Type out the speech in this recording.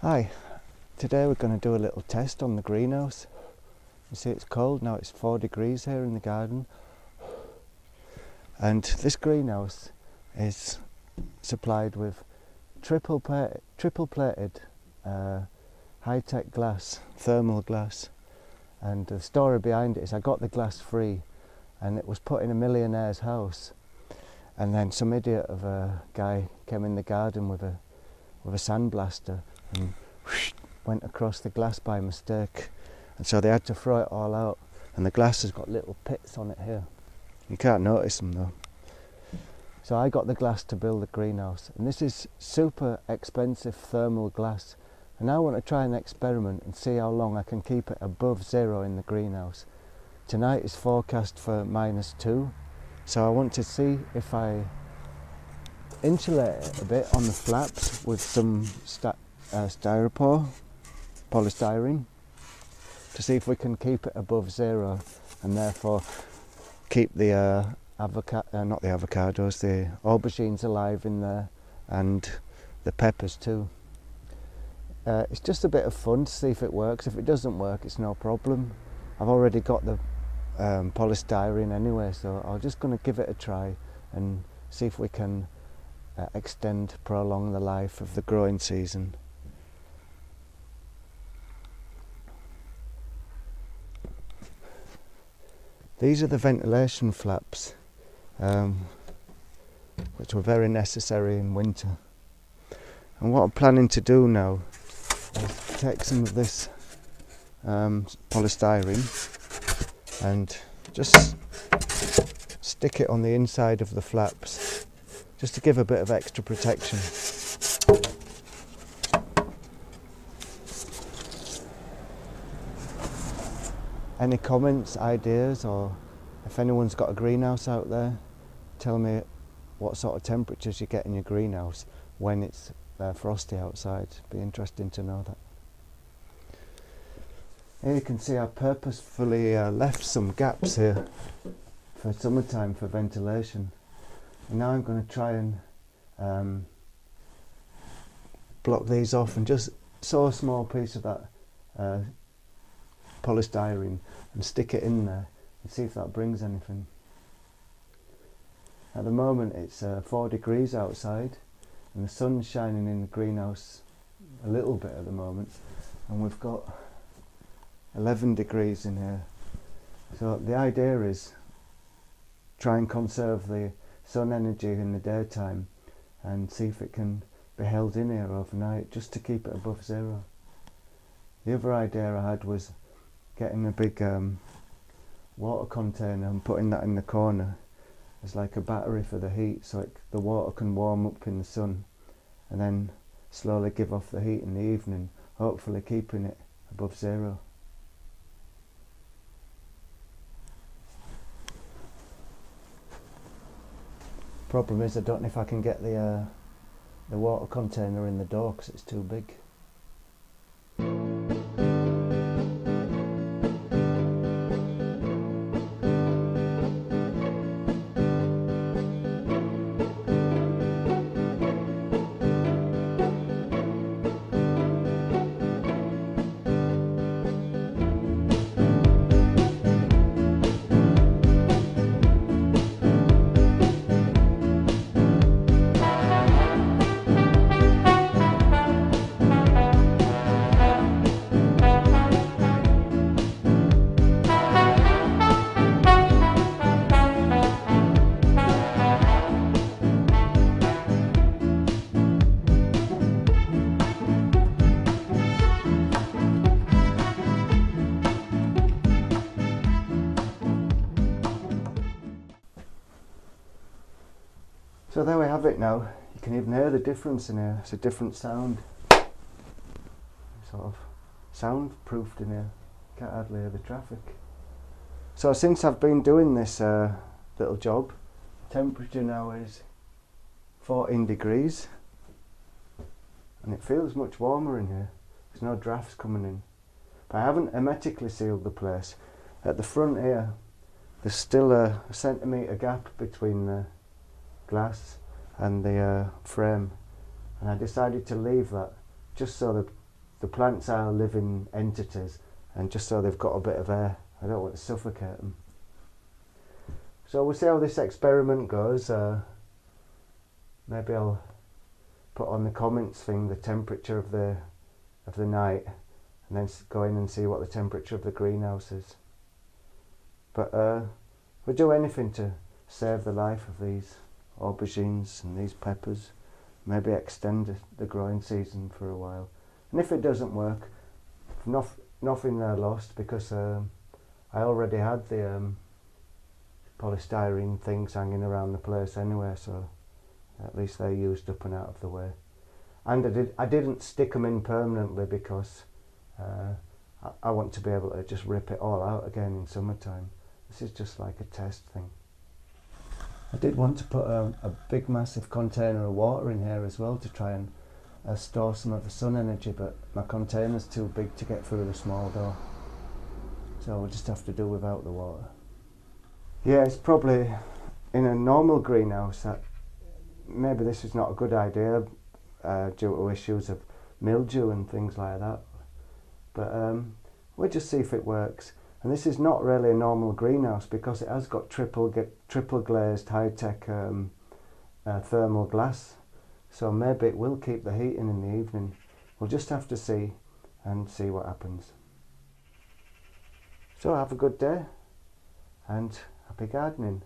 Hi, today we're going to do a little test on the greenhouse. You see it's cold now, it's 4 degrees here in the garden. And this greenhouse is supplied with triple plated high-tech glass, thermal glass. And the story behind it is I got the glass free and it was put in a millionaire's house. And then some idiot of a guy came in the garden with a sandblaster and whoosh, went across the glass by mistake, and so they had to throw it all out, and the glass has got little pits on it here. You can't notice them though. So I got the glass to build the greenhouse, and this is super expensive thermal glass, and I want to try an experiment and see how long I can keep it above zero in the greenhouse. Tonight is forecast for -2, so I want to see if I insulate it a bit on the flaps with some polystyrene, to see if we can keep it above zero and therefore keep the the aubergines alive in there, and the peppers too. It's just a bit of fun to see if it works. If it doesn't work, it's no problem. I've already got the polystyrene anyway, so I'm just going to give it a try and see if we can prolong the life of the growing season. These are the ventilation flaps, which were very necessary in winter. And what I'm planning to do now is take some of this polystyrene and just stick it on the inside of the flaps, just to give a bit of extra protection. Any comments, ideas, or if anyone's got a greenhouse out there, tell me what sort of temperatures you get in your greenhouse when it's frosty outside. It'd be interesting to know that. Here you can see I purposefully left some gaps here for summertime for ventilation. And now I'm going to try and block these off and just sew a small piece of that polystyrene and stick it in there and see if that brings anything. At the moment it's 4 degrees outside and the sun's shining in the greenhouse a little bit at the moment, and we've got 11 degrees in here. So the idea is try and conserve the sun energy in the daytime and see if it can be held in here overnight, just to keep it above zero. The other idea I had was getting a big water container and putting that in the corner as like a battery for the heat, so the water can warm up in the sun and then slowly give off the heat in the evening, hopefully keeping it above zero. Problem is I don't know if I can get the water container in the door because it's too big. So there we have it now. You can even hear the difference in here. It's a different sound. Sort of soundproofed in here. Can't hardly hear the traffic. So since I've been doing this little job, temperature now is 14 degrees. And it feels much warmer in here. There's no drafts coming in. But I haven't hermetically sealed the place. At the front here, there's still a centimetre gap between the glass and the frame, and I decided to leave that just so the the plants are living entities, and just so they've got a bit of air. I don't want to suffocate them. So we'll see how this experiment goes. Maybe I'll put on the comments thing the temperature of the night, and then go in and see what the temperature of the greenhouse is. But we'll do anything to save the life of these aubergines and these peppers. Maybe extend the growing season for a while. And if it doesn't work, nothing there lost, because I already had the polystyrene things hanging around the place anyway, so at least they're used up and out of the way. And I didn't stick them in permanently, because I want to be able to just rip it all out again in summertime. This is just like a test thing. I did want to put a big massive container of water in here as well to try and store some of the sun energy, but my container's too big to get through the small door, so we'll just have to do without the water. Yeah, it's probably in a normal greenhouse that maybe this is not a good idea due to issues of mildew and things like that, but we'll just see if it works. And this is not really a normal greenhouse, because it has got triple glazed high-tech thermal glass, so maybe it will keep the heating in the evening. We'll just have to see what happens. So have a good day and happy gardening.